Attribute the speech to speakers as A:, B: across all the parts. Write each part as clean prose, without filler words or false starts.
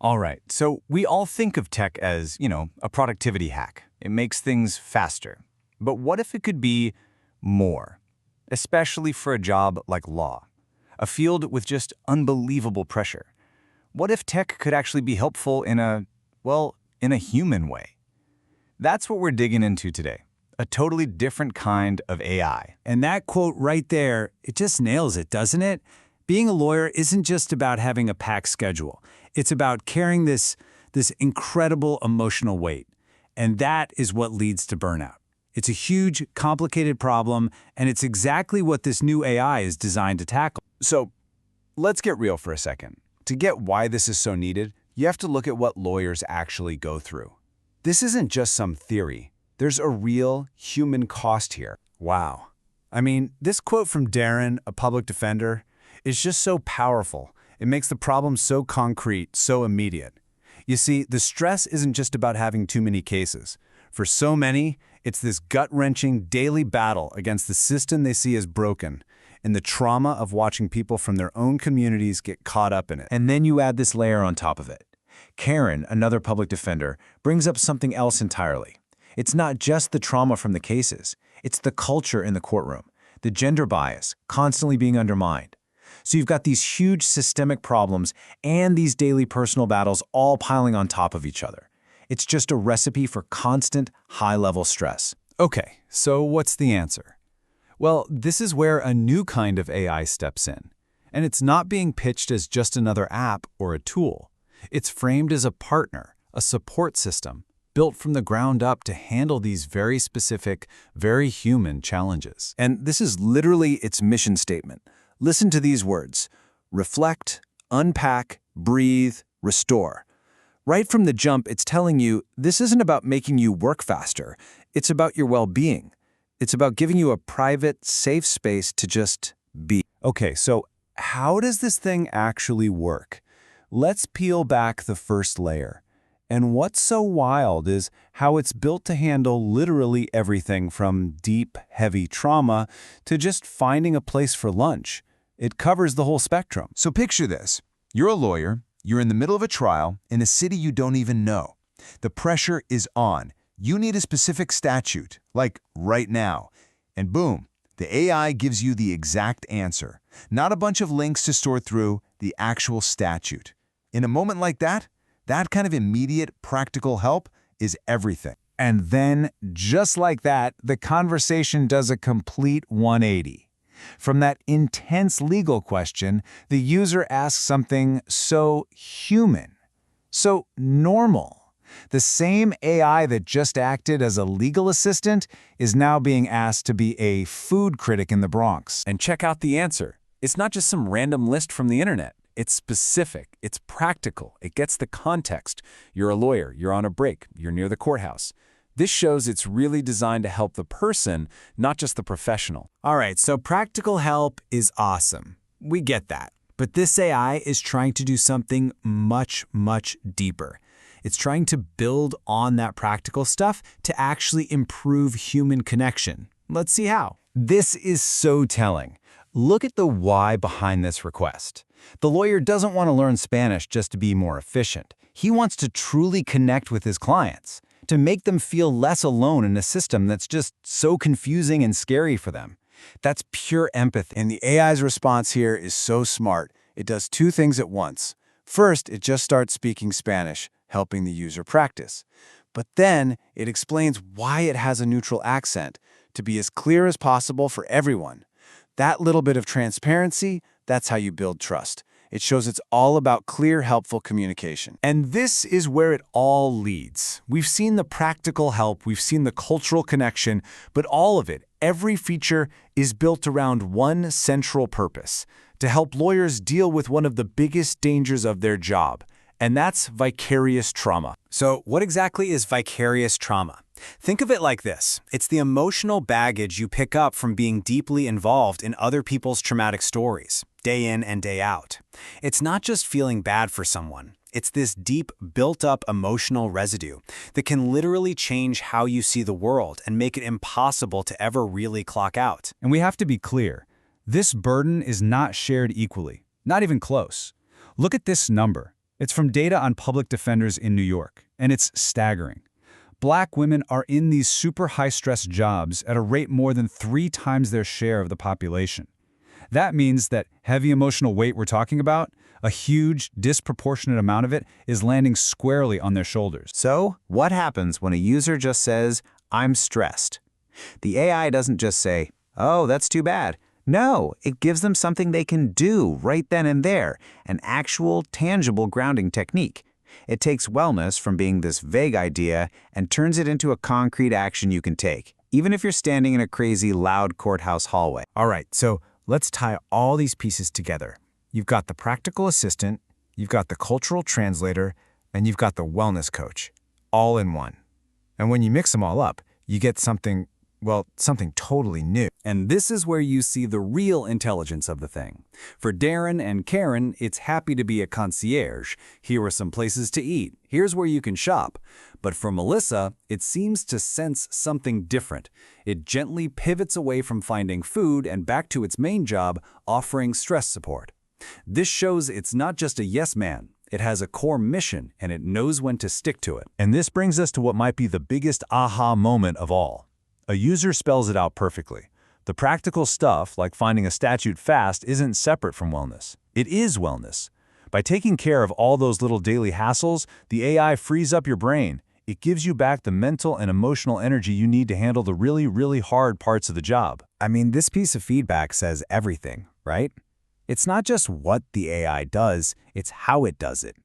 A: All right, so we all think of tech as, a productivity hack. It makes things faster. But what if it could be more? Especially for a job like law, a field with just unbelievable pressure. What if tech could actually be helpful in a human way? That's what we're digging into today. A totally different kind of AI.
B: And that quote right there, it just nails it, doesn't it? Being a lawyer isn't just about having a packed schedule. It's about carrying this incredible emotional weight. And that is what leads to burnout. It's a huge, complicated problem, and it's exactly what this new AI is designed to tackle.
C: So let's get real for a second. To get why this is so needed, you have to look at what lawyers actually go through. This isn't just some theory. There's a real human cost here.
B: Wow. I mean, this quote from Darren, a public defender, is just so powerful. It makes the problem so concrete, so immediate. You see, the stress isn't just about having too many cases. For so many, it's this gut-wrenching daily battle against the system they see as broken, and the trauma of watching people from their own communities get caught up in it.
D: And then you add this layer on top of it. Karen, another public defender, brings up something else entirely. It's not just the trauma from the cases. It's the culture in the courtroom, the gender bias constantly being undermined. So you've got these huge systemic problems and these daily personal battles all piling on top of each other. It's just a recipe for constant, high-level stress.
C: Okay, so what's the answer? Well, this is where a new kind of AI steps in. And it's not being pitched as just another app or a tool. It's framed as a partner, a support system, built from the ground up to handle these very specific, very human challenges.
A: And this is literally its mission statement. Listen to these words: reflect, unpack, breathe, restore. Right from the jump, it's telling you this isn't about making you work faster. It's about your well-being. It's about giving you a private, safe space to just be.
C: Okay, so how does this thing actually work? Let's peel back the first layer. And what's so wild is how it's built to handle literally everything from deep, heavy trauma to just finding a place for lunch. It covers the whole spectrum.
E: So picture this. You're a lawyer. You're in the middle of a trial in a city you don't even know. The pressure is on. You need a specific statute, like right now. And boom, the AI gives you the exact answer. Not a bunch of links to sort through, the actual statute. In a moment like that kind of immediate, practical help is everything.
B: And then, just like that, the conversation does a complete 180. From that intense legal question, the user asks something so human, so normal. The same AI that just acted as a legal assistant is now being asked to be a food critic in the Bronx.
C: And check out the answer. It's not just some random list from the internet. It's specific, it's practical, it gets the context. You're a lawyer, you're on a break, you're near the courthouse. This shows it's really designed to help the person, not just the professional.
B: All right, so practical help is awesome. We get that. But this AI is trying to do something much, much deeper. It's trying to build on that practical stuff to actually improve human connection. Let's see how.
A: This is so telling. Look at the why behind this request. The lawyer doesn't want to learn Spanish just to be more efficient. He wants to truly connect with his clients, to make them feel less alone in a system that's just so confusing and scary for them. That's pure empathy.
C: And the AI's response here is so smart. It does two things at once. First, it just starts speaking Spanish, helping the user practice. But then it explains why it has a neutral accent, to be as clear as possible for everyone. That little bit of transparency, that's how you build trust. It shows it's all about clear, helpful communication.
B: And this is where it all leads. We've seen the practical help, we've seen the cultural connection, but all of it, every feature, is built around one central purpose: to help lawyers deal with one of the biggest dangers of their job, and that's vicarious trauma.
F: So what exactly is vicarious trauma? Think of it like this. It's the emotional baggage you pick up from being deeply involved in other people's traumatic stories, day in and day out. It's not just feeling bad for someone. It's this deep, built-up emotional residue that can literally change how you see the world and make it impossible to ever really clock out.
B: And we have to be clear. This burden is not shared equally, not even close. Look at this number. It's from data on public defenders in New York, and it's staggering. Black women are in these super high-stress jobs at a rate more than 3 times their share of the population. That means that heavy emotional weight we're talking about, a huge, disproportionate amount of it, is landing squarely on their shoulders.
D: So, what happens when a user just says, "I'm stressed"? The AI doesn't just say, "Oh, that's too bad." No, it gives them something they can do right then and there, an actual, tangible grounding technique. It takes wellness from being this vague idea and turns it into a concrete action you can take, even if you're standing in a crazy, loud courthouse hallway.
F: All right, so let's tie all these pieces together. You've got the practical assistant, you've got the cultural translator, and you've got the wellness coach, all in one. And when you mix them all up, you get something, well, something totally new.
G: And this is where you see the real intelligence of the thing. For Darren and Karen, it's happy to be a concierge. Here are some places to eat. Here's where you can shop. But for Melissa, it seems to sense something different. It gently pivots away from finding food and back to its main job, offering stress support. This shows it's not just a yes man. It has a core mission, and it knows when to stick to it.
E: And this brings us to what might be the biggest aha moment of all. A user spells it out perfectly. The practical stuff, like finding a statute fast, isn't separate from wellness. It is wellness. By taking care of all those little daily hassles, the AI frees up your brain. It gives you back the mental and emotional energy you need to handle the really, really hard parts of the job.
F: I mean, this piece of feedback says everything, right? It's not just what the AI does, it's how it does it.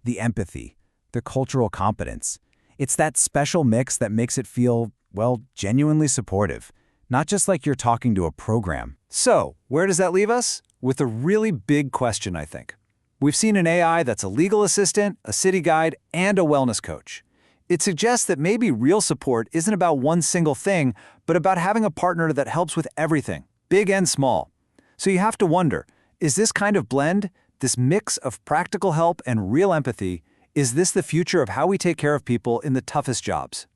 F: The empathy, the cultural competence. It's that special mix that makes it feel, well, genuinely supportive. Not just like you're talking to a program.
G: So, where does that leave us? With a really big question, I think. We've seen an AI that's a legal assistant, a city guide, and a wellness coach. It suggests that maybe real support isn't about one single thing, but about having a partner that helps with everything, big and small. So you have to wonder, is this kind of blend, this mix of practical help and real empathy, is this the future of how we take care of people in the toughest jobs?